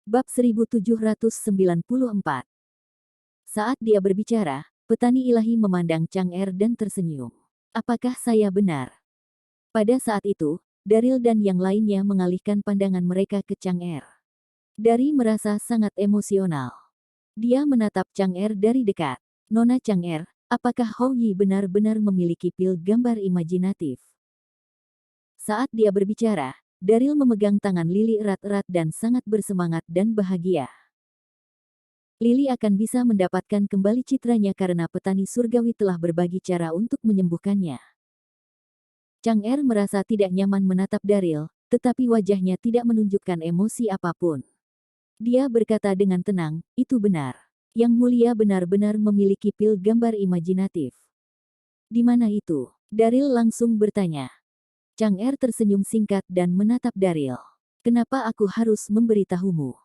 Bab 1794. Saat dia berbicara, petani ilahi memandang Chang'er dan tersenyum. Apakah saya benar? Pada saat itu, Daryl dan yang lainnya mengalihkan pandangan mereka ke Chang'er. Dari merasa sangat emosional. Dia menatap Chang'er dari dekat. Nona Chang'er, apakah Hou Yi benar-benar memiliki pil gambar imajinatif? Saat dia berbicara, Daryl memegang tangan Lily erat-erat dan sangat bersemangat dan bahagia. Lily akan bisa mendapatkan kembali citranya karena petani surgawi telah berbagi cara untuk menyembuhkannya. Chang'er merasa tidak nyaman menatap Daryl, tetapi wajahnya tidak menunjukkan emosi apapun. Dia berkata dengan tenang, itu benar. Yang mulia benar-benar memiliki pil gambar imajinatif. Di mana itu? Daryl langsung bertanya. Chang'er tersenyum singkat dan menatap Daryl. Kenapa aku harus memberitahumu?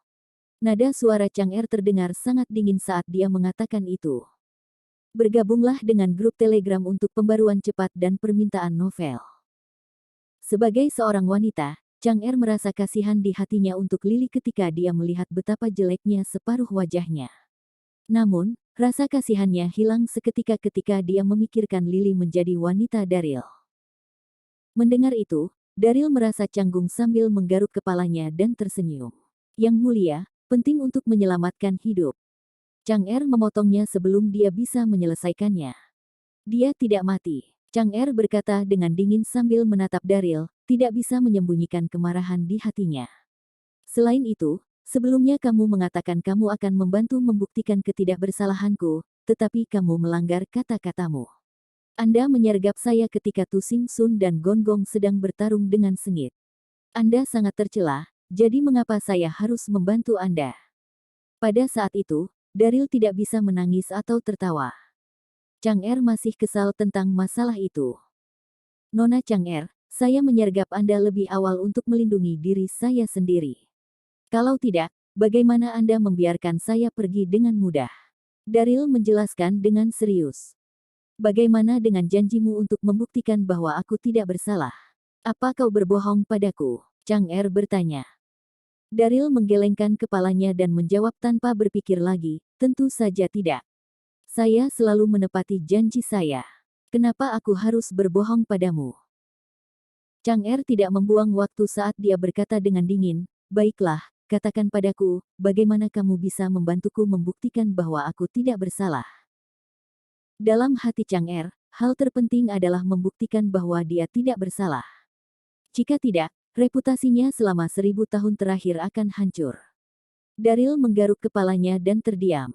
Nada suara Chang'er terdengar sangat dingin saat dia mengatakan itu. Bergabunglah dengan grup Telegram untuk pembaruan cepat dan permintaan novel. Sebagai seorang wanita, Chang'er merasa kasihan di hatinya untuk Lily ketika dia melihat betapa jeleknya separuh wajahnya. Namun, rasa kasihannya hilang seketika ketika dia memikirkan Lily menjadi wanita Daryl. Mendengar itu, Daryl merasa canggung sambil menggaruk kepalanya dan tersenyum. Yang mulia, penting untuk menyelamatkan hidup. Chang'er memotongnya sebelum dia bisa menyelesaikannya. Dia tidak mati. Chang'er berkata dengan dingin sambil menatap Daryl, tidak bisa menyembunyikan kemarahan di hatinya. Selain itu, sebelumnya kamu mengatakan kamu akan membantu membuktikan ketidakbersalahanku, tetapi kamu melanggar kata-katamu. Anda menyergap saya ketika Tu Xing Sun dan Gong Gong sedang bertarung dengan sengit. Anda sangat tercela, jadi mengapa saya harus membantu Anda? Pada saat itu, Daryl tidak bisa menangis atau tertawa. Chang'er masih kesal tentang masalah itu. Nona Chang'er, saya menyergap Anda lebih awal untuk melindungi diri saya sendiri. Kalau tidak, bagaimana Anda membiarkan saya pergi dengan mudah? Daryl menjelaskan dengan serius. Bagaimana dengan janjimu untuk membuktikan bahwa aku tidak bersalah? Apa kau berbohong padaku? Chang'er bertanya. Daryl menggelengkan kepalanya dan menjawab tanpa berpikir lagi, tentu saja tidak. Saya selalu menepati janji saya. Kenapa aku harus berbohong padamu? Chang'er tidak membuang waktu saat dia berkata dengan dingin, baiklah, katakan padaku, bagaimana kamu bisa membantuku membuktikan bahwa aku tidak bersalah? Dalam hati Chang'er, hal terpenting adalah membuktikan bahwa dia tidak bersalah. Jika tidak, reputasinya selama 1000 tahun terakhir akan hancur. Daryl menggaruk kepalanya dan terdiam.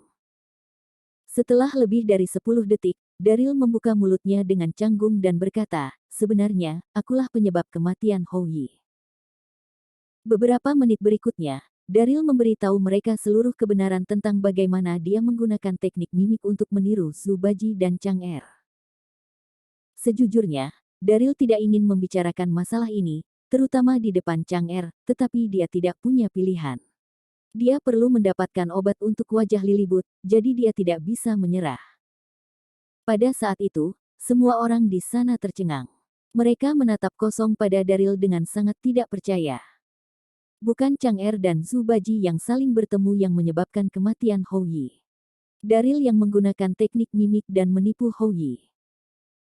Setelah lebih dari 10 detik, Daryl membuka mulutnya dengan canggung dan berkata, sebenarnya, akulah penyebab kematian Hou Yi. Beberapa menit berikutnya, Daryl memberitahu mereka seluruh kebenaran tentang bagaimana dia menggunakan teknik mimik untuk meniru Zhu Baji dan Chang'er. Sejujurnya, Daryl tidak ingin membicarakan masalah ini, terutama di depan Chang'er, tetapi dia tidak punya pilihan. Dia perlu mendapatkan obat untuk wajah Lilibut, jadi dia tidak bisa menyerah. Pada saat itu, semua orang di sana tercengang. Mereka menatap kosong pada Daryl dengan sangat tidak percaya. Bukan Chang'er dan Zhu Baji yang saling bertemu yang menyebabkan kematian Hou Yi. Daryl yang menggunakan teknik mimik dan menipu Hou Yi.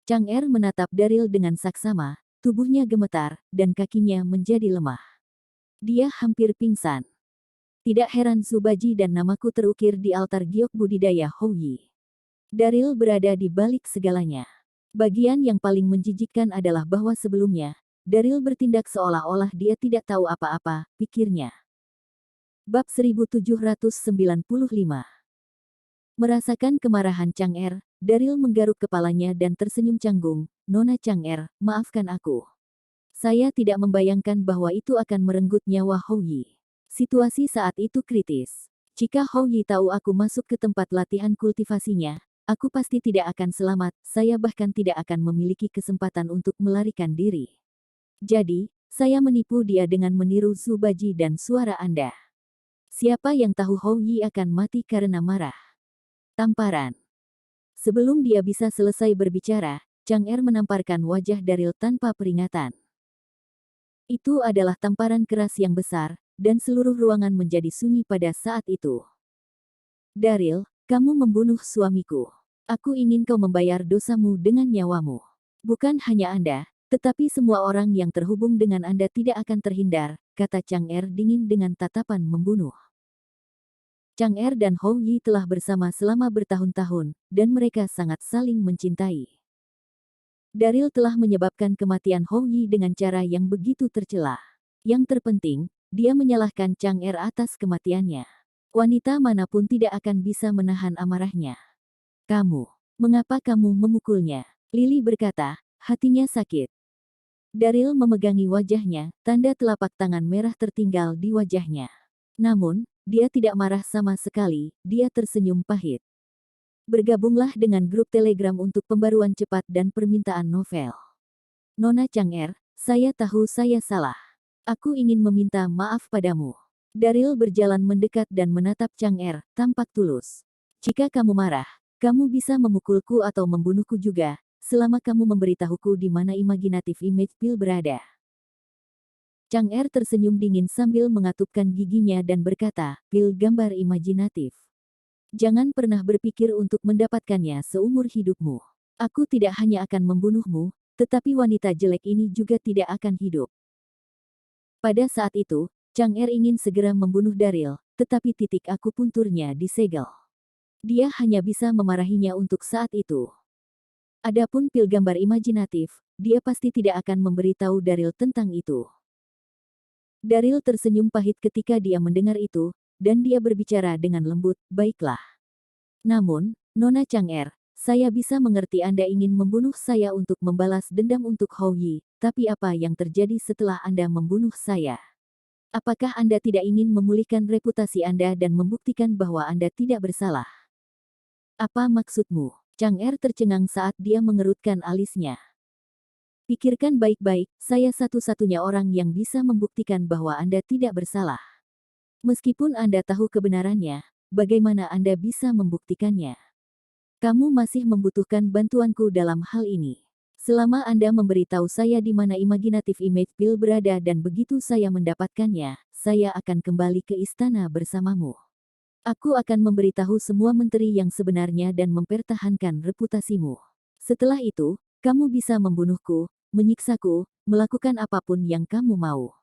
Chang'er menatap Daryl dengan saksama, tubuhnya gemetar, dan kakinya menjadi lemah. Dia hampir pingsan. Tidak heran Zhu Baji dan namaku terukir di altar giok budidaya Hou Yi. Daryl berada di balik segalanya. Bagian yang paling menjijikkan adalah bahwa sebelumnya, Daryl bertindak seolah-olah dia tidak tahu apa-apa, pikirnya. Bab 1795. Merasakan kemarahan Chang'er, Daryl menggaruk kepalanya dan tersenyum canggung, Nona Chang'er, maafkan aku. Saya tidak membayangkan bahwa itu akan merenggut nyawa Hou Yi. Situasi saat itu kritis. Jika Hou Yi tahu aku masuk ke tempat latihan kultivasinya, aku pasti tidak akan selamat, saya bahkan tidak akan memiliki kesempatan untuk melarikan diri. Jadi, saya menipu dia dengan meniru Zhu Baji dan suara Anda. Siapa yang tahu Hou Yi akan mati karena marah? Tamparan. Sebelum dia bisa selesai berbicara, Chang'er menamparkan wajah Daryl tanpa peringatan. Itu adalah tamparan keras yang besar, dan seluruh ruangan menjadi sunyi pada saat itu. Daryl, kamu membunuh suamiku. Aku ingin kau membayar dosamu dengan nyawamu. Bukan hanya Anda, tetapi semua orang yang terhubung dengan Anda tidak akan terhindar, kata Chang'er dingin dengan tatapan membunuh. Chang'er dan Hou Yi telah bersama selama bertahun-tahun, dan mereka sangat saling mencintai. Daryl telah menyebabkan kematian Hou Yi dengan cara yang begitu tercela. Yang terpenting, dia menyalahkan Chang'er atas kematiannya. Wanita manapun tidak akan bisa menahan amarahnya. Kamu, mengapa kamu memukulnya? Lily berkata, hatinya sakit. Daryl memegangi wajahnya, tanda telapak tangan merah tertinggal di wajahnya. Namun, dia tidak marah sama sekali, dia tersenyum pahit. Bergabunglah dengan grup Telegram untuk pembaruan cepat dan permintaan novel. Nona Chang'er, saya tahu saya salah. Aku ingin meminta maaf padamu. Daryl berjalan mendekat dan menatap Chang'er, tampak tulus. Jika kamu marah, kamu bisa memukulku atau membunuhku juga, selama kamu memberitahuku di mana imaginatif image pill berada. Chang'er tersenyum dingin sambil mengatupkan giginya dan berkata, pil gambar imajinatif. Jangan pernah berpikir untuk mendapatkannya seumur hidupmu. Aku tidak hanya akan membunuhmu, tetapi wanita jelek ini juga tidak akan hidup. Pada saat itu, Chang'er ingin segera membunuh Daryl, tetapi titik akupunturnya disegel. Dia hanya bisa memarahinya untuk saat itu. Adapun pil gambar imajinatif, dia pasti tidak akan memberitahu Daryl tentang itu. Daryl tersenyum pahit ketika dia mendengar itu, dan dia berbicara dengan lembut, baiklah. Namun, Nona Chang'er, saya bisa mengerti Anda ingin membunuh saya untuk membalas dendam untuk Hou Yi, tapi apa yang terjadi setelah Anda membunuh saya? Apakah Anda tidak ingin memulihkan reputasi Anda dan membuktikan bahwa Anda tidak bersalah? Apa maksudmu? Chang'er tercengang saat dia mengerutkan alisnya. Pikirkan baik-baik, saya satu-satunya orang yang bisa membuktikan bahwa Anda tidak bersalah. Meskipun Anda tahu kebenarannya, bagaimana Anda bisa membuktikannya? Kamu masih membutuhkan bantuanku dalam hal ini. Selama Anda memberitahu saya di mana imaginatif image pill berada dan begitu saya mendapatkannya, saya akan kembali ke istana bersamamu. Aku akan memberitahu semua menteri yang sebenarnya dan mempertahankan reputasimu. Setelah itu, kamu bisa membunuhku, menyiksaku, melakukan apapun yang kamu mau.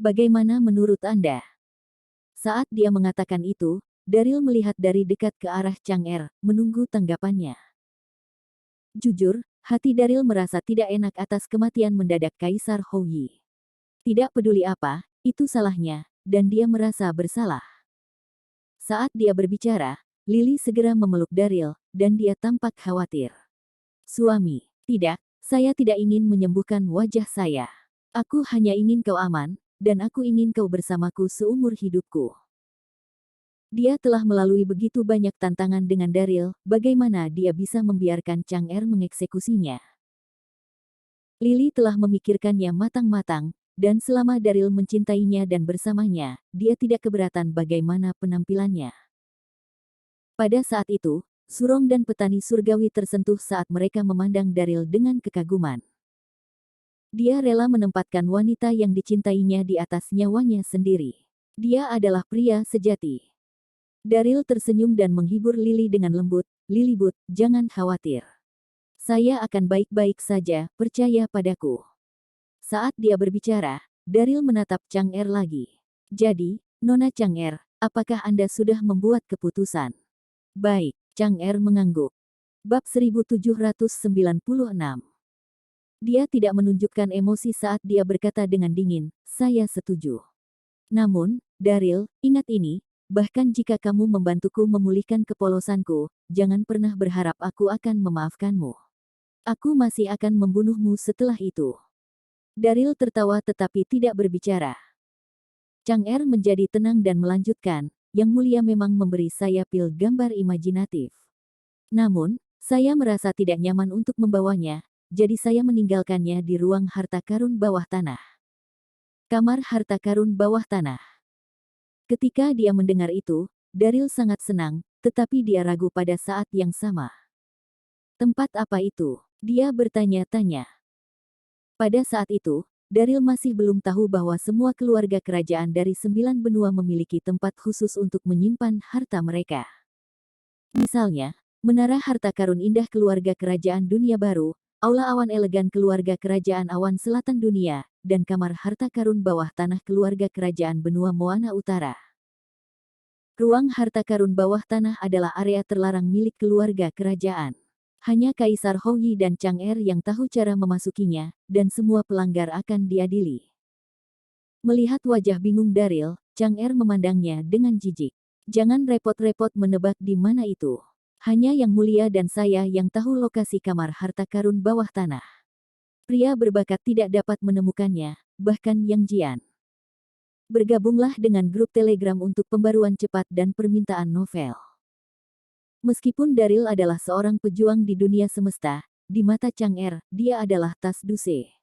Bagaimana menurut Anda? Saat dia mengatakan itu, Daryl melihat dari dekat ke arah Chang'er, menunggu tanggapannya. Jujur, hati Daryl merasa tidak enak atas kematian mendadak Kaisar Hou Yi. Tidak peduli apa, itu salahnya, dan dia merasa bersalah. Saat dia berbicara, Lily segera memeluk Daryl, dan dia tampak khawatir. Suami, tidak. Saya tidak ingin menyembuhkan wajah saya. Aku hanya ingin kau aman, dan aku ingin kau bersamaku seumur hidupku. Dia telah melalui begitu banyak tantangan dengan Daryl, bagaimana dia bisa membiarkan Chang'er mengeksekusinya? Lily telah memikirkannya matang-matang, dan selama Daryl mencintainya dan bersamanya, dia tidak keberatan bagaimana penampilannya. Pada saat itu, Surong dan petani surgawi tersentuh saat mereka memandang Daryl dengan kekaguman. Dia rela menempatkan wanita yang dicintainya di atas nyawanya sendiri. Dia adalah pria sejati. Daryl tersenyum dan menghibur Lily dengan lembut, Lilibut, jangan khawatir. Saya akan baik-baik saja, percaya padaku. Saat dia berbicara, Daryl menatap Chang'er lagi. Jadi, Nona Chang'er, apakah Anda sudah membuat keputusan? Baik. Chang'er mengangguk. Bab 1796. Dia tidak menunjukkan emosi saat dia berkata dengan dingin, saya setuju. Namun, Daryl, ingat ini, bahkan jika kamu membantuku memulihkan kepolosanku, jangan pernah berharap aku akan memaafkanmu. Aku masih akan membunuhmu setelah itu. Daryl tertawa tetapi tidak berbicara. Chang'er menjadi tenang dan melanjutkan, Yang Mulia memang memberi saya pil gambar imajinatif. Namun, saya merasa tidak nyaman untuk membawanya, jadi saya meninggalkannya di ruang harta karun bawah tanah. Kamar harta karun bawah tanah. Ketika dia mendengar itu, Daryl sangat senang, tetapi dia ragu pada saat yang sama. Tempat apa itu? Dia bertanya-tanya. Pada saat itu, Daryl masih belum tahu bahwa semua keluarga kerajaan dari 9 benua memiliki tempat khusus untuk menyimpan harta mereka. Misalnya, menara harta karun indah keluarga kerajaan dunia baru, aula awan elegan keluarga kerajaan awan selatan dunia, dan kamar harta karun bawah tanah keluarga kerajaan benua Moana Utara. Ruang harta karun bawah tanah adalah area terlarang milik keluarga kerajaan. Hanya Kaisar Houyi dan Chang'er yang tahu cara memasukinya, dan semua pelanggar akan diadili. Melihat wajah bingung Daryl, Chang'er memandangnya dengan jijik. Jangan repot-repot menebak di mana itu. Hanya Yang Mulia dan saya yang tahu lokasi kamar harta karun bawah tanah. Pria berbakat tidak dapat menemukannya, bahkan Yang Jian. Bergabunglah dengan grup Telegram untuk pembaruan cepat dan permintaan novel. Meskipun Daryl adalah seorang pejuang di dunia semesta, di mata Chang'er, dia adalah tas duse.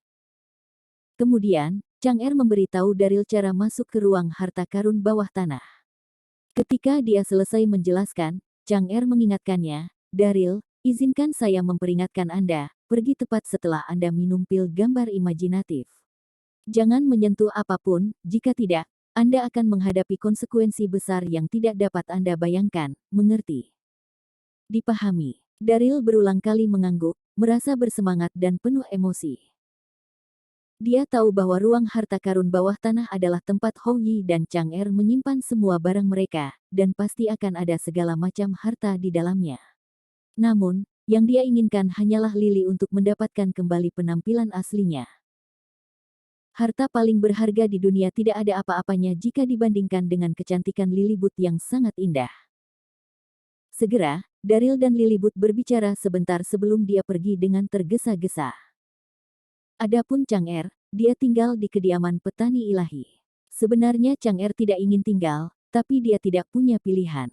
Kemudian, Chang'er memberitahu Daryl cara masuk ke ruang harta karun bawah tanah. Ketika dia selesai menjelaskan, Chang'er mengingatkannya, Daryl, izinkan saya memperingatkan Anda, pergi tepat setelah Anda minum pil gambar imajinatif. Jangan menyentuh apapun, jika tidak, Anda akan menghadapi konsekuensi besar yang tidak dapat Anda bayangkan, mengerti? Dipahami. Daryl berulang kali mengangguk, merasa bersemangat dan penuh emosi. Dia tahu bahwa ruang harta karun bawah tanah adalah tempat Houyi dan Chang'er menyimpan semua barang mereka, dan pasti akan ada segala macam harta di dalamnya. Namun, yang dia inginkan hanyalah Lily untuk mendapatkan kembali penampilan aslinya. Harta paling berharga di dunia tidak ada apa-apanya jika dibandingkan dengan kecantikan Lillibut yang sangat indah. Segera, Daryl dan Lillibut berbicara sebentar sebelum dia pergi dengan tergesa-gesa. Adapun Chang'er, dia tinggal di kediaman petani ilahi. Sebenarnya Chang'er tidak ingin tinggal, tapi dia tidak punya pilihan.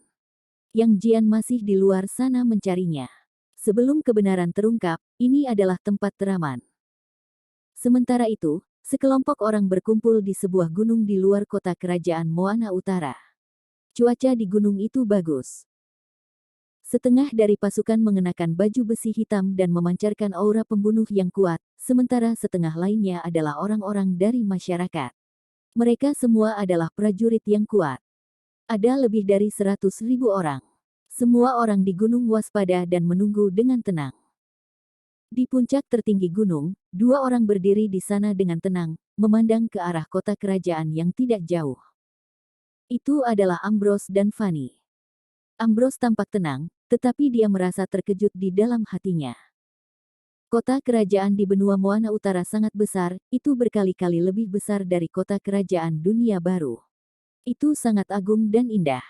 Yang Jian masih di luar sana mencarinya. Sebelum kebenaran terungkap, ini adalah tempat teraman. Sementara itu, sekelompok orang berkumpul di sebuah gunung di luar kota kerajaan Moana Utara. Cuaca di gunung itu bagus. Setengah dari pasukan mengenakan baju besi hitam dan memancarkan aura pembunuh yang kuat, sementara setengah lainnya adalah orang-orang dari masyarakat. Mereka semua adalah prajurit yang kuat. Ada lebih dari 100.000 orang. Semua orang di gunung waspada dan menunggu dengan tenang. Di puncak tertinggi gunung, dua orang berdiri di sana dengan tenang, memandang ke arah kota kerajaan yang tidak jauh. Itu adalah Ambrose dan Fanny. Ambrose tampak tenang, tetapi dia merasa terkejut di dalam hatinya. Kota kerajaan di benua Moana Utara sangat besar, itu berkali-kali lebih besar dari kota kerajaan dunia baru. Itu sangat agung dan indah.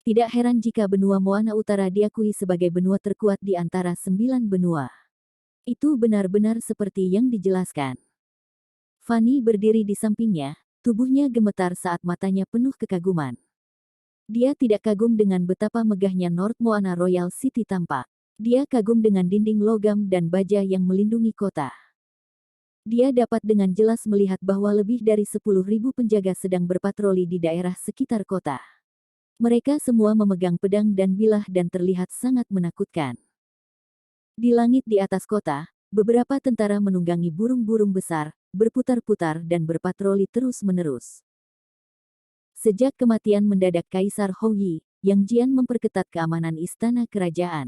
Tidak heran jika benua Moana Utara diakui sebagai benua terkuat di antara 9 benua. Itu benar-benar seperti yang dijelaskan. Fanny berdiri di sampingnya, tubuhnya gemetar saat matanya penuh kekaguman. Dia tidak kagum dengan betapa megahnya North Moana Royal City tampak. Dia kagum dengan dinding logam dan baja yang melindungi kota. Dia dapat dengan jelas melihat bahwa lebih dari 10.000 penjaga sedang berpatroli di daerah sekitar kota. Mereka semua memegang pedang dan bilah dan terlihat sangat menakutkan. Di langit di atas kota, beberapa tentara menunggangi burung-burung besar, berputar-putar dan berpatroli terus-menerus. Sejak kematian mendadak Kaisar Houyi, Yang Jian memperketat keamanan istana kerajaan.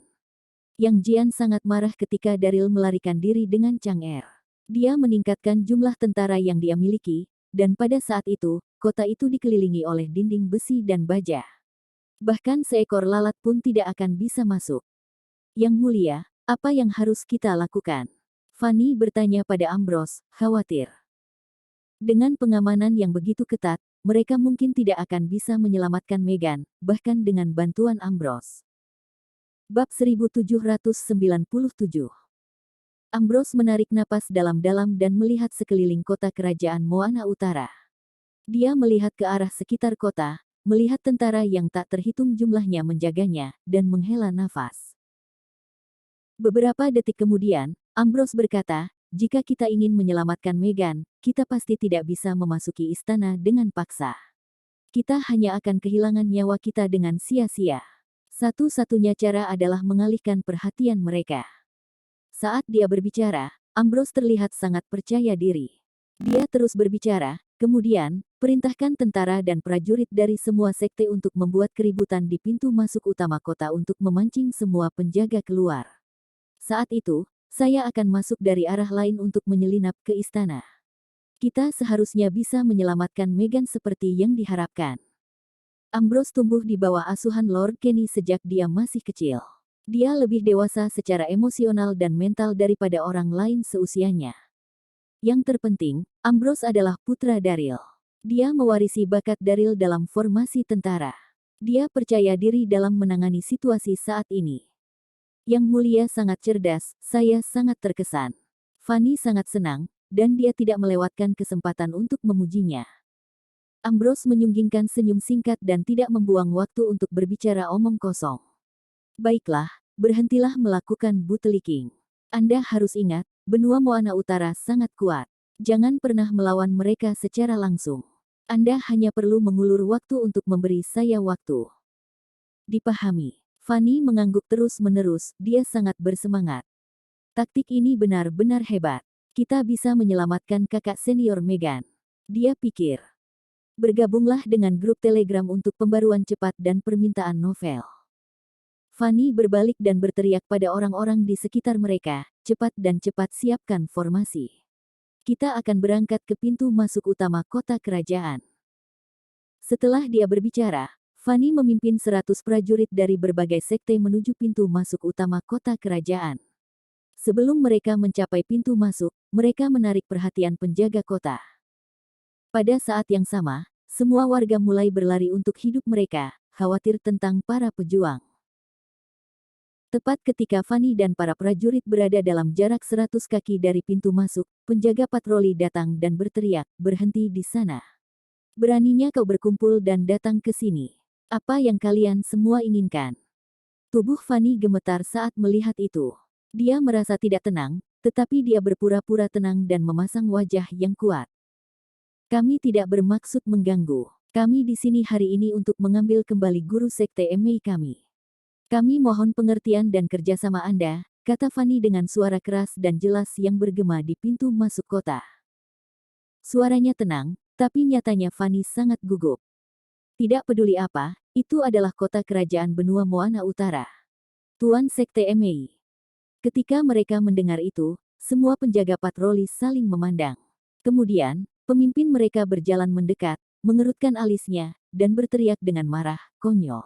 Yang Jian sangat marah ketika Daryl melarikan diri dengan Chang'er. Dia meningkatkan jumlah tentara yang dia miliki, dan pada saat itu, kota itu dikelilingi oleh dinding besi dan baja. Bahkan seekor lalat pun tidak akan bisa masuk. Yang Mulia, apa yang harus kita lakukan? Fanny bertanya pada Ambrose, khawatir. Dengan pengamanan yang begitu ketat, mereka mungkin tidak akan bisa menyelamatkan Meghan, bahkan dengan bantuan Ambrose. Bab 1797. Ambrose menarik napas dalam-dalam dan melihat sekeliling kota kerajaan Moana Utara. Dia melihat ke arah sekitar kota, melihat tentara yang tak terhitung jumlahnya menjaganya, dan menghela nafas. Beberapa detik kemudian, Ambrose berkata, jika kita ingin menyelamatkan Meghan, kita pasti tidak bisa memasuki istana dengan paksa. Kita hanya akan kehilangan nyawa kita dengan sia-sia. Satu-satunya cara adalah mengalihkan perhatian mereka. Saat dia berbicara, Ambrose terlihat sangat percaya diri. Dia terus berbicara, kemudian, perintahkan tentara dan prajurit dari semua sekte untuk membuat keributan di pintu masuk utama kota untuk memancing semua penjaga keluar. Saat itu, saya akan masuk dari arah lain untuk menyelinap ke istana. Kita seharusnya bisa menyelamatkan Meghan seperti yang diharapkan. Ambrose tumbuh di bawah asuhan Lord Kenny sejak dia masih kecil. Dia lebih dewasa secara emosional dan mental daripada orang lain seusianya. Yang terpenting, Ambrose adalah putra Daryl. Dia mewarisi bakat Daryl dalam formasi tentara. Dia percaya diri dalam menangani situasi saat ini. Yang Mulia sangat cerdas, saya sangat terkesan. Fanny sangat senang, dan dia tidak melewatkan kesempatan untuk memujinya. Ambrose menyunggingkan senyum singkat dan tidak membuang waktu untuk berbicara omong kosong. Baiklah, berhentilah melakukan bootlicking. Anda harus ingat, benua Moana Utara sangat kuat. Jangan pernah melawan mereka secara langsung. Anda hanya perlu mengulur waktu untuk memberi saya waktu. Dipahami. Fanny mengangguk terus-menerus, dia sangat bersemangat. Taktik ini benar-benar hebat. Kita bisa menyelamatkan kakak senior Meghan. Dia pikir. Bergabunglah dengan grup Telegram untuk pembaruan cepat dan permintaan novel. Fanny berbalik dan berteriak pada orang-orang di sekitar mereka, cepat dan cepat siapkan formasi. Kita akan berangkat ke pintu masuk utama kota kerajaan. Setelah dia berbicara, Fanny memimpin 100 prajurit dari berbagai sekte menuju pintu masuk utama kota kerajaan. Sebelum mereka mencapai pintu masuk, mereka menarik perhatian penjaga kota. Pada saat yang sama, semua warga mulai berlari untuk hidup mereka, khawatir tentang para pejuang. Tepat ketika Fanny dan para prajurit berada dalam jarak 100 kaki dari pintu masuk, penjaga patroli datang dan berteriak, "Berhenti di sana. Beraninya kau berkumpul dan datang ke sini. Apa yang kalian semua inginkan?" Tubuh Fanny gemetar saat melihat itu. Dia merasa tidak tenang, tetapi dia berpura-pura tenang dan memasang wajah yang kuat. "Kami tidak bermaksud mengganggu. Kami di sini hari ini untuk mengambil kembali guru sekte MA kami. Kami mohon pengertian dan kerjasama Anda," kata Fanny dengan suara keras dan jelas yang bergema di pintu masuk kota. Suaranya tenang, tapi nyatanya Fanny sangat gugup. Tidak peduli apa, itu adalah kota kerajaan benua Moana Utara. Tuan Sekte MA. Ketika mereka mendengar itu, semua penjaga patroli saling memandang. Kemudian, pemimpin mereka berjalan mendekat, mengerutkan alisnya, dan berteriak dengan marah, "Konyol.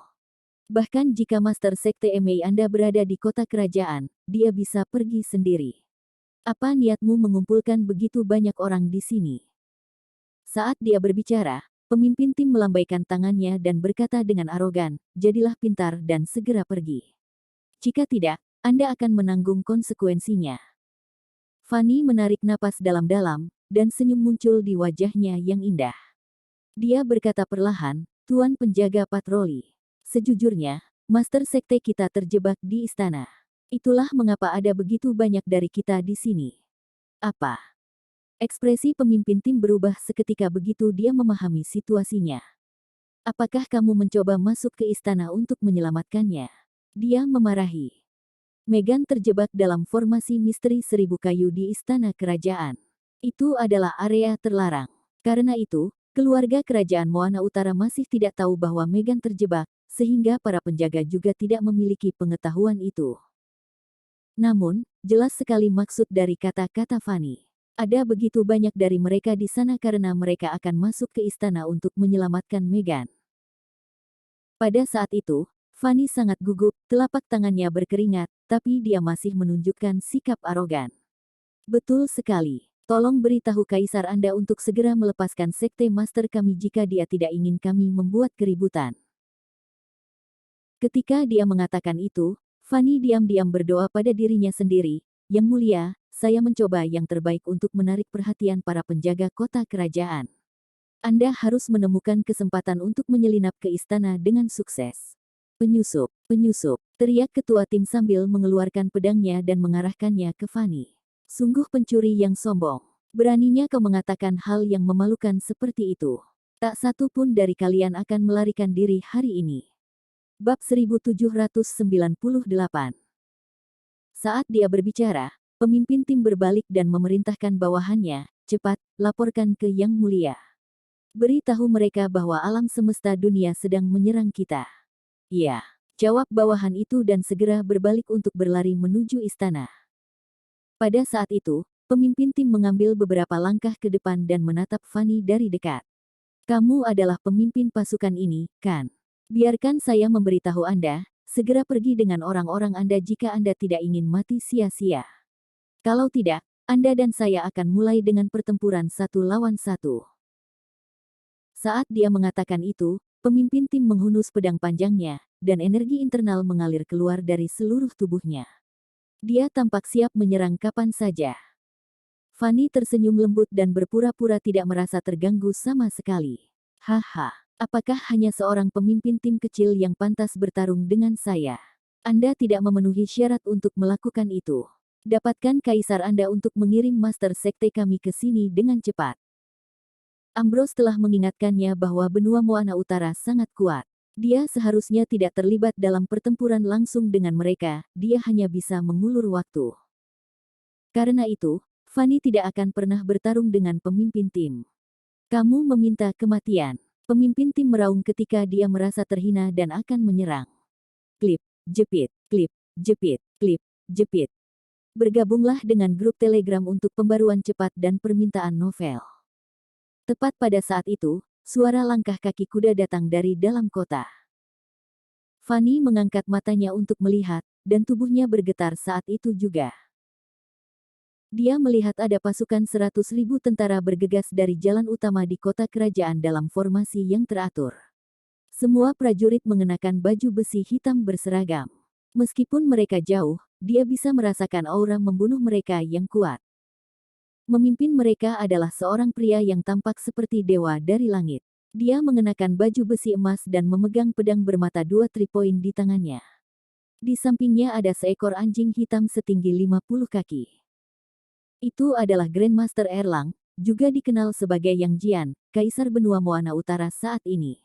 Bahkan jika Master Sekte MA Anda berada di kota kerajaan, dia bisa pergi sendiri. Apa niatmu mengumpulkan begitu banyak orang di sini?" Saat dia berbicara, pemimpin tim melambaikan tangannya dan berkata dengan arogan, "Jadilah pintar dan segera pergi. Jika tidak, Anda akan menanggung konsekuensinya." Fanny menarik napas dalam-dalam, dan senyum muncul di wajahnya yang indah. Dia berkata perlahan, "Tuan penjaga patroli. Sejujurnya, Master Sekte kita terjebak di istana. Itulah mengapa ada begitu banyak dari kita di sini." "Apa?" Ekspresi pemimpin tim berubah seketika begitu dia memahami situasinya. "Apakah kamu mencoba masuk ke istana untuk menyelamatkannya?" Dia memarahi. Meghan terjebak dalam formasi misteri 1000 kayu di istana kerajaan. Itu adalah area terlarang. Karena itu, keluarga kerajaan Moana Utara masih tidak tahu bahwa Meghan terjebak, sehingga para penjaga juga tidak memiliki pengetahuan itu. Namun, jelas sekali maksud dari kata-kata Fanny. Ada begitu banyak dari mereka di sana karena mereka akan masuk ke istana untuk menyelamatkan Meghan. Pada saat itu, Fanny sangat gugup, telapak tangannya berkeringat, tapi dia masih menunjukkan sikap arogan. "Betul sekali. Tolong beritahu kaisar Anda untuk segera melepaskan sekte master kami jika dia tidak ingin kami membuat keributan." Ketika dia mengatakan itu, Fanny diam-diam berdoa pada dirinya sendiri, "Yang Mulia, saya mencoba yang terbaik untuk menarik perhatian para penjaga kota kerajaan. Anda harus menemukan kesempatan untuk menyelinap ke istana dengan sukses." "Penyusup, penyusup," teriak ketua tim sambil mengeluarkan pedangnya dan mengarahkannya ke Fanny. "Sungguh pencuri yang sombong. Beraninya kau mengatakan hal yang memalukan seperti itu. Tak satu pun dari kalian akan melarikan diri hari ini." Bab 1798. Saat dia berbicara, pemimpin tim berbalik dan memerintahkan bawahannya, cepat, laporkan ke Yang Mulia. Beritahu mereka bahwa alam semesta dunia sedang menyerang kita. Iya, jawab bawahan itu dan segera berbalik untuk berlari menuju istana. Pada saat itu, pemimpin tim mengambil beberapa langkah ke depan dan menatap Fanny dari dekat. Kamu adalah pemimpin pasukan ini, kan? Biarkan saya memberitahu Anda, segera pergi dengan orang-orang Anda jika Anda tidak ingin mati sia-sia. Kalau tidak, Anda dan saya akan mulai dengan pertempuran 1 lawan 1. Saat dia mengatakan itu, pemimpin tim menghunus pedang panjangnya, dan energi internal mengalir keluar dari seluruh tubuhnya. Dia tampak siap menyerang kapan saja. Fanny tersenyum lembut dan berpura-pura tidak merasa terganggu sama sekali. Haha, apakah hanya seorang pemimpin tim kecil yang pantas bertarung dengan saya? Anda tidak memenuhi syarat untuk melakukan itu. Dapatkan kaisar Anda untuk mengirim master sekte kami ke sini dengan cepat. Ambrose telah mengingatkannya bahwa benua Moana Utara sangat kuat. Dia seharusnya tidak terlibat dalam pertempuran langsung dengan mereka, dia hanya bisa mengulur waktu. Karena itu, Fanny tidak akan pernah bertarung dengan pemimpin tim. Kamu meminta kematian. Pemimpin tim meraung ketika dia merasa terhina dan akan menyerang. Klip, jepit, klip, jepit, klip, jepit. Bergabunglah dengan grup Telegram untuk pembaruan cepat dan permintaan novel. Tepat pada saat itu, suara langkah kaki kuda datang dari dalam kota. Fanny mengangkat matanya untuk melihat, dan tubuhnya bergetar saat itu juga. Dia melihat ada pasukan 100.000 tentara bergegas dari jalan utama di kota kerajaan dalam formasi yang teratur. Semua prajurit mengenakan baju besi hitam berseragam. Meskipun mereka jauh, dia bisa merasakan aura membunuh mereka yang kuat. Memimpin mereka adalah seorang pria yang tampak seperti dewa dari langit. Dia mengenakan baju besi emas dan memegang pedang bermata 2 tripoin di tangannya. Di sampingnya ada seekor anjing hitam setinggi 50 kaki. Itu adalah Grandmaster Erlang, juga dikenal sebagai Yang Jian, Kaisar Benua Moana Utara saat ini.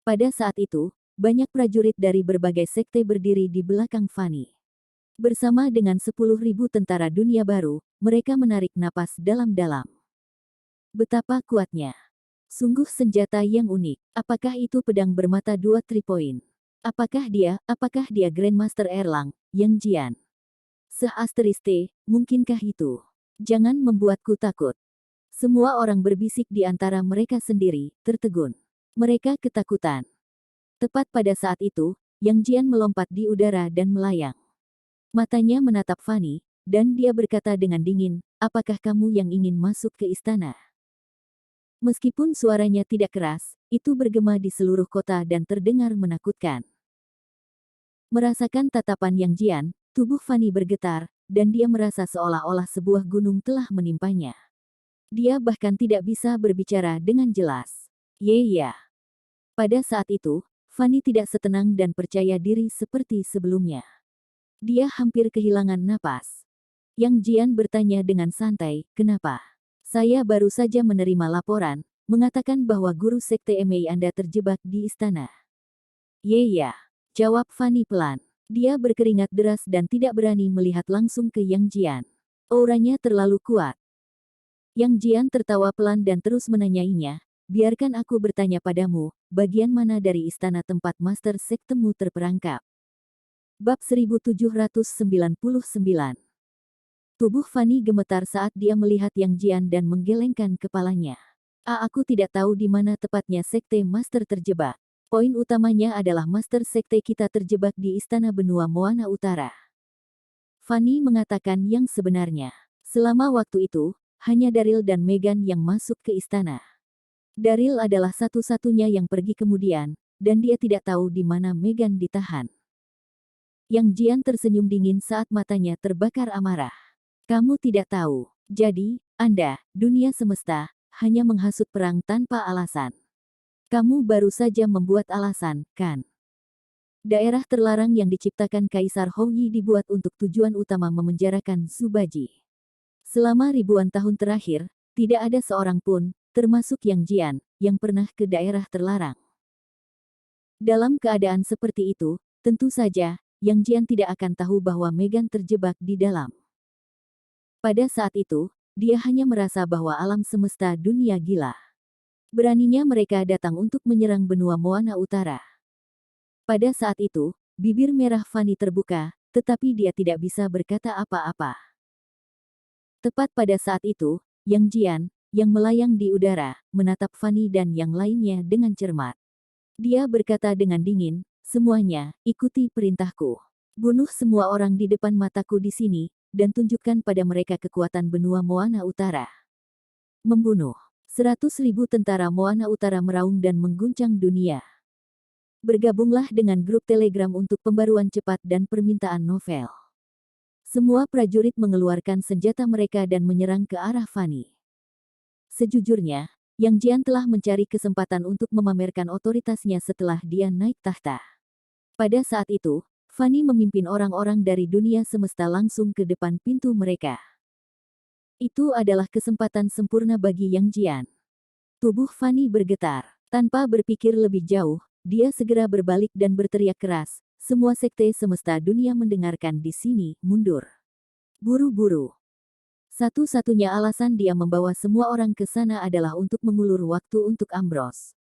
Pada saat itu, banyak prajurit dari berbagai sekte berdiri di belakang Fanny. Bersama dengan 10.000 tentara dunia baru, mereka menarik napas dalam-dalam. Betapa kuatnya. Sungguh senjata yang unik. Apakah itu pedang bermata 2 tripoin? Apakah dia Grandmaster Erlang, Yang Jian? Se-asteriste, mungkinkah itu? Jangan membuatku takut. Semua orang berbisik di antara mereka sendiri, tertegun. Mereka ketakutan. Tepat pada saat itu, Yang Jian melompat di udara dan melayang. Matanya menatap Fanny, dan dia berkata dengan dingin, apakah kamu yang ingin masuk ke istana? Meskipun suaranya tidak keras, itu bergema di seluruh kota dan terdengar menakutkan. Merasakan tatapan Yang Jian, tubuh Fanny bergetar, dan dia merasa seolah-olah sebuah gunung telah menimpanya. Dia bahkan tidak bisa berbicara dengan jelas. Ya. Pada saat itu, Fanny tidak setenang dan percaya diri seperti sebelumnya. Dia hampir kehilangan napas. Yang Jian bertanya dengan santai, kenapa? Saya baru saja menerima laporan, mengatakan bahwa guru sekte MA Anda terjebak di istana. Ya, jawab Fanny pelan. Dia berkeringat deras dan tidak berani melihat langsung ke Yang Jian. Auranya terlalu kuat. Yang Jian tertawa pelan dan terus menanyainya, biarkan aku bertanya padamu, bagian mana dari istana tempat master sektemu terperangkap? Bab 1799. Tubuh Fanny gemetar saat dia melihat Yang Jian dan menggelengkan kepalanya. Aku tidak tahu di mana tepatnya sekte master terjebak. Poin utamanya adalah master sekte kita terjebak di istana benua Moana Utara. Fanny mengatakan yang sebenarnya. Selama waktu itu, hanya Daryl dan Megan yang masuk ke istana. Daryl adalah satu-satunya yang pergi kemudian, dan dia tidak tahu di mana Megan ditahan. Yang Jian tersenyum dingin saat matanya terbakar amarah. Kamu tidak tahu. Jadi, Anda, dunia semesta, hanya menghasut perang tanpa alasan. Kamu baru saja membuat alasan, kan? Daerah terlarang yang diciptakan Kaisar Houyi dibuat untuk tujuan utama memenjarakan Zubaji. Selama ribuan tahun terakhir, tidak ada seorang pun, termasuk Yang Jian, yang pernah ke daerah terlarang. Dalam keadaan seperti itu, tentu saja, Yang Jian tidak akan tahu bahwa Megan terjebak di dalam. Pada saat itu, dia hanya merasa bahwa alam semesta dunia gila. Beraninya mereka datang untuk menyerang benua Moana Utara. Pada saat itu, bibir merah Fanny terbuka, tetapi dia tidak bisa berkata apa-apa. Tepat pada saat itu, Yang Jian, yang melayang di udara, menatap Fanny dan yang lainnya dengan cermat. Dia berkata dengan dingin, "Semuanya, ikuti perintahku. Bunuh semua orang di depan mataku di sini, dan tunjukkan pada mereka kekuatan benua Moana Utara." Membunuh 100.000 tentara Moana Utara meraung dan mengguncang dunia. Bergabunglah dengan grup Telegram untuk pembaruan cepat dan permintaan novel. Semua prajurit mengeluarkan senjata mereka dan menyerang ke arah Fanny. Sejujurnya, Yang Jian telah mencari kesempatan untuk memamerkan otoritasnya setelah dia naik tahta. Pada saat itu, Fanny memimpin orang-orang dari dunia semesta langsung ke depan pintu mereka. Itu adalah kesempatan sempurna bagi Yang Jian. Tubuh Fanny bergetar. Tanpa berpikir lebih jauh, dia segera berbalik dan berteriak keras. Semua sekte semesta dunia mendengarkan di sini, mundur. Buru-buru. Satu-satunya alasan dia membawa semua orang ke sana adalah untuk mengulur waktu untuk Ambrose.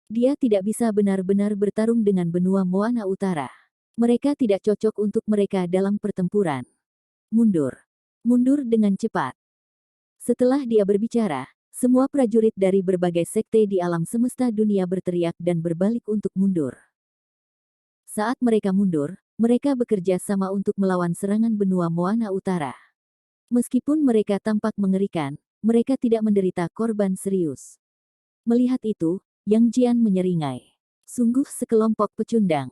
Dia tidak bisa benar-benar bertarung dengan benua Moana Utara. Mereka tidak cocok untuk mereka dalam pertempuran. Mundur. Mundur dengan cepat. Setelah dia berbicara, semua prajurit dari berbagai sekte di alam semesta dunia berteriak dan berbalik untuk mundur. Saat mereka mundur, mereka bekerja sama untuk melawan serangan benua Moana Utara. Meskipun mereka tampak mengerikan, mereka tidak menderita korban serius. Melihat itu, Yang Jian menyeringai. Sungguh sekelompok pecundang.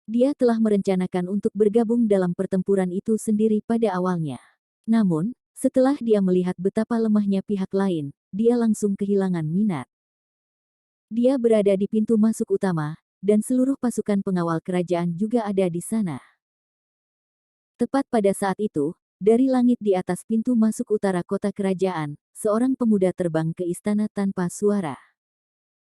Dia telah merencanakan untuk bergabung dalam pertempuran itu sendiri pada awalnya. Namun, setelah dia melihat betapa lemahnya pihak lain, dia langsung kehilangan minat. Dia berada di pintu masuk utama, dan seluruh pasukan pengawal kerajaan juga ada di sana. Tepat pada saat itu, dari langit di atas pintu masuk utara kota kerajaan, seorang pemuda terbang ke istana tanpa suara.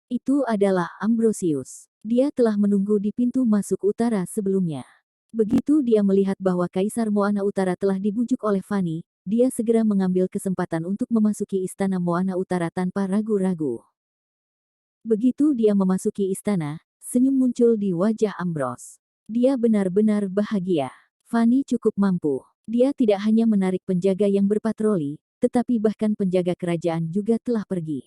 Itu adalah Ambrosius. Dia telah menunggu di pintu masuk utara sebelumnya. Begitu dia melihat bahwa Kaisar Moana Utara telah dibujuk oleh Fanny, dia segera mengambil kesempatan untuk memasuki istana Moana Utara tanpa ragu-ragu. Begitu dia memasuki istana, senyum muncul di wajah Ambrose. Dia benar-benar bahagia. Fanny cukup mampu. Dia tidak hanya menarik penjaga yang berpatroli, tetapi bahkan penjaga kerajaan juga telah pergi.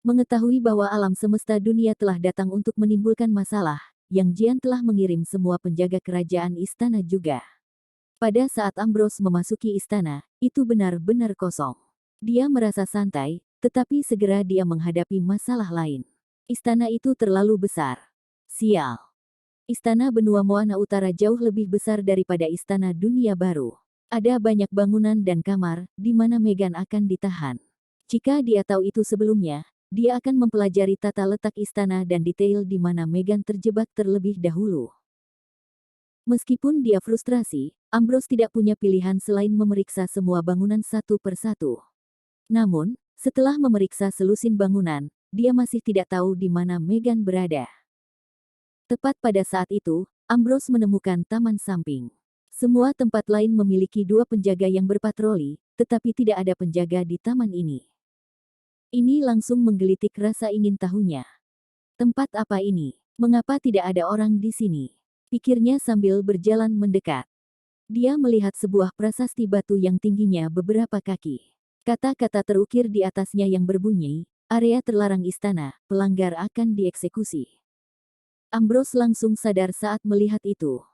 Mengetahui bahwa alam semesta dunia telah datang untuk menimbulkan masalah, Yang Jian telah mengirim semua penjaga kerajaan istana juga. Pada saat Ambrose memasuki istana, itu benar-benar kosong. Dia merasa santai, tetapi segera dia menghadapi masalah lain. Istana itu terlalu besar. Sial. Istana benua Moana Utara jauh lebih besar daripada istana dunia baru. Ada banyak bangunan dan kamar, di mana Meghan akan ditahan. Jika dia tahu itu sebelumnya, dia akan mempelajari tata letak istana dan detail di mana Meghan terjebak terlebih dahulu. Meskipun dia frustrasi, Ambrose tidak punya pilihan selain memeriksa semua bangunan satu persatu. Namun, setelah memeriksa selusin bangunan, dia masih tidak tahu di mana Meghan berada. Tepat pada saat itu, Ambrose menemukan taman samping. Semua tempat lain memiliki 2 penjaga yang berpatroli, tetapi tidak ada penjaga di taman ini. Ini langsung menggelitik rasa ingin tahunya. Tempat apa ini? Mengapa tidak ada orang di sini? Pikirnya sambil berjalan mendekat. Dia melihat sebuah prasasti batu yang tingginya beberapa kaki. Kata-kata terukir di atasnya yang berbunyi, "Area terlarang istana, pelanggar akan dieksekusi." Ambrose langsung sadar saat melihat itu.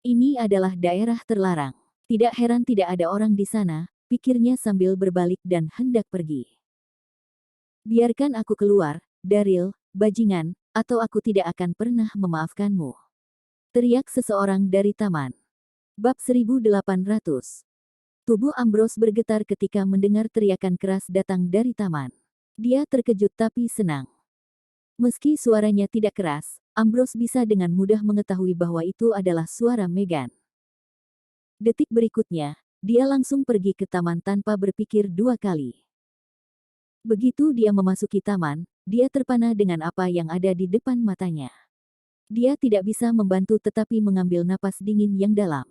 Ini adalah daerah terlarang. Tidak heran tidak ada orang di sana, pikirnya sambil berbalik dan hendak pergi. Biarkan aku keluar, Daryl, bajingan, atau aku tidak akan pernah memaafkanmu. Teriak seseorang dari taman. Bab 1800. Tubuh Ambrose bergetar ketika mendengar teriakan keras datang dari taman. Dia terkejut tapi senang. Meski suaranya tidak keras, Ambrose bisa dengan mudah mengetahui bahwa itu adalah suara Meghan. Detik berikutnya, dia langsung pergi ke taman tanpa berpikir 2 kali. Begitu dia memasuki taman, dia terpana dengan apa yang ada di depan matanya. Dia tidak bisa membantu tetapi mengambil napas dingin yang dalam.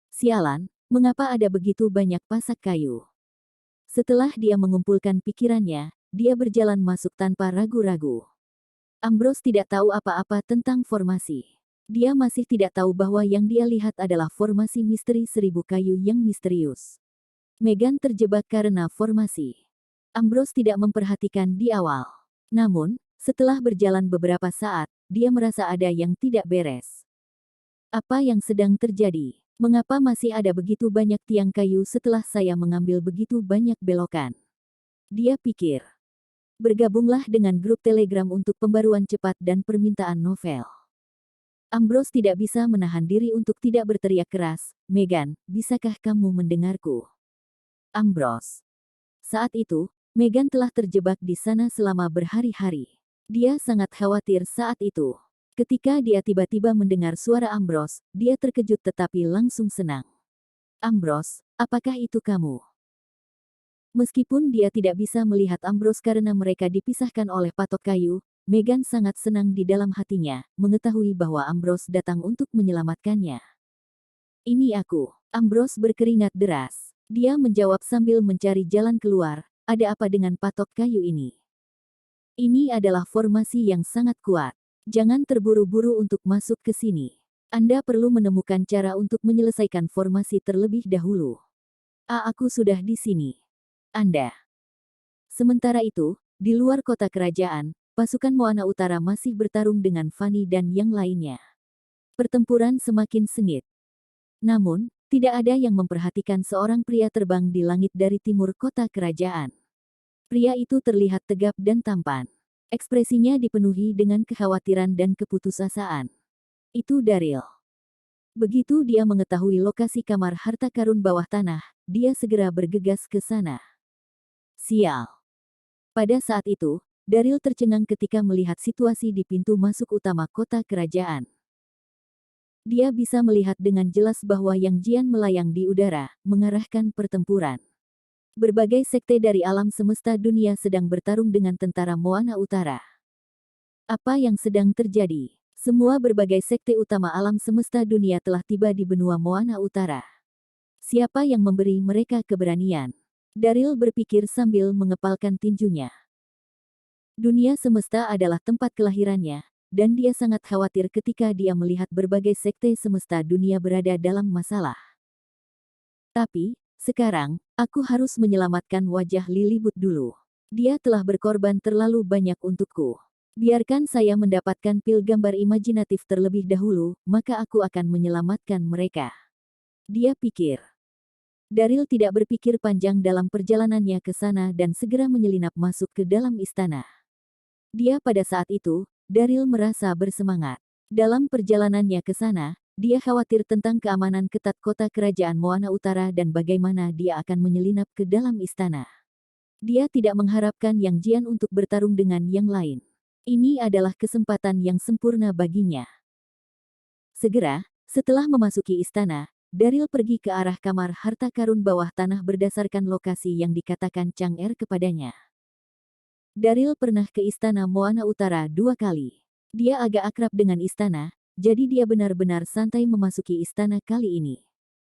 Sialan, mengapa ada begitu banyak pasak kayu? Setelah dia mengumpulkan pikirannya, dia berjalan masuk tanpa ragu-ragu. Ambrose tidak tahu apa-apa tentang formasi. Dia masih tidak tahu bahwa yang dia lihat adalah formasi misteri seribu kayu yang misterius. Meghan terjebak karena formasi. Ambrose tidak memperhatikan di awal. Namun, setelah berjalan beberapa saat, dia merasa ada yang tidak beres. Apa yang sedang terjadi? Mengapa masih ada begitu banyak tiang kayu setelah saya mengambil begitu banyak belokan? Dia pikir. Bergabunglah dengan grup Telegram untuk pembaruan cepat dan permintaan novel. Ambrose tidak bisa menahan diri untuk tidak berteriak keras, "Meghan, bisakah kamu mendengarku?" Ambrose. Saat itu, Meghan telah terjebak di sana selama berhari-hari. Dia sangat khawatir saat itu. Ketika dia tiba-tiba mendengar suara Ambrose, dia terkejut tetapi langsung senang. "Ambrose, apakah itu kamu?" Meskipun dia tidak bisa melihat Ambrose karena mereka dipisahkan oleh patok kayu, Meghan sangat senang di dalam hatinya, mengetahui bahwa Ambrose datang untuk menyelamatkannya. "Ini aku." Ambrose berkeringat deras. Dia menjawab sambil mencari jalan keluar, "Ada apa dengan patok kayu ini?" "Ini adalah formasi yang sangat kuat. Jangan terburu-buru untuk masuk ke sini. Anda perlu menemukan cara untuk menyelesaikan formasi terlebih dahulu." Aku sudah di sini." Anda. Sementara itu, di luar kota kerajaan, pasukan Moana Utara masih bertarung dengan Fanny dan yang lainnya. Pertempuran semakin sengit. Namun, tidak ada yang memperhatikan seorang pria terbang di langit dari timur kota kerajaan. Pria itu terlihat tegap dan tampan. Ekspresinya dipenuhi dengan kekhawatiran dan keputusasaan. Itu Daryl. Begitu dia mengetahui lokasi kamar harta karun bawah tanah, dia segera bergegas ke sana. Sial. Pada saat itu, Daryl tercengang ketika melihat situasi di pintu masuk utama kota kerajaan. Dia bisa melihat dengan jelas bahwa Yang Jian melayang di udara, mengarahkan pertempuran. Berbagai sekte dari alam semesta dunia sedang bertarung dengan tentara Moana Utara. Apa yang sedang terjadi? Semua berbagai sekte utama alam semesta dunia telah tiba di benua Moana Utara. Siapa yang memberi mereka keberanian? Daryl berpikir sambil mengepalkan tinjunya. Dunia semesta adalah tempat kelahirannya, dan dia sangat khawatir ketika dia melihat berbagai sekte semesta dunia berada dalam masalah. Tapi, sekarang, aku harus menyelamatkan wajah Lilibut dulu. Dia telah berkorban terlalu banyak untukku. Biarkan saya mendapatkan pil gambar imajinatif terlebih dahulu, maka aku akan menyelamatkan mereka. Dia pikir. Daryl tidak berpikir panjang dalam perjalanannya ke sana dan segera menyelinap masuk ke dalam istana. Dia pada saat itu, Daryl merasa bersemangat. Dalam perjalanannya ke sana, dia khawatir tentang keamanan ketat kota kerajaan Moana Utara dan bagaimana dia akan menyelinap ke dalam istana. Dia tidak mengharapkan Yang Jian untuk bertarung dengan yang lain. Ini adalah kesempatan yang sempurna baginya. Segera, setelah memasuki istana, Daryl pergi ke arah kamar harta karun bawah tanah berdasarkan lokasi yang dikatakan Chang'er kepadanya. Daryl pernah ke istana Moana Utara 2 kali. Dia agak akrab dengan istana, jadi dia benar-benar santai memasuki istana kali ini.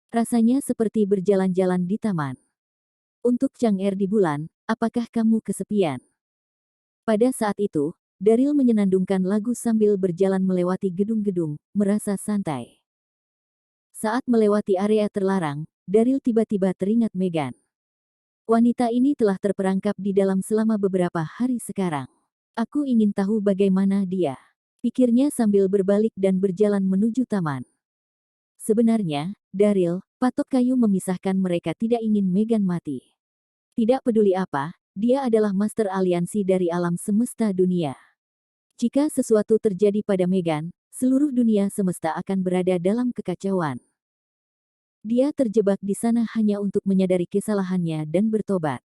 Rasanya seperti berjalan-jalan di taman. Untuk Chang'er di bulan, apakah kamu kesepian? Pada saat itu, Daryl menyenandungkan lagu sambil berjalan melewati gedung-gedung, merasa santai. Saat melewati area terlarang, Daryl tiba-tiba teringat Meghan. Wanita ini telah terperangkap di dalam selama beberapa hari sekarang. Aku ingin tahu bagaimana dia. Pikirnya sambil berbalik dan berjalan menuju taman. Sebenarnya, Daryl, patok kayu memisahkan mereka tidak ingin Meghan mati. Tidak peduli apa, dia adalah master aliansi dari alam semesta dunia. Jika sesuatu terjadi pada Meghan, seluruh dunia semesta akan berada dalam kekacauan. Dia terjebak di sana hanya untuk menyadari kesalahannya dan bertobat.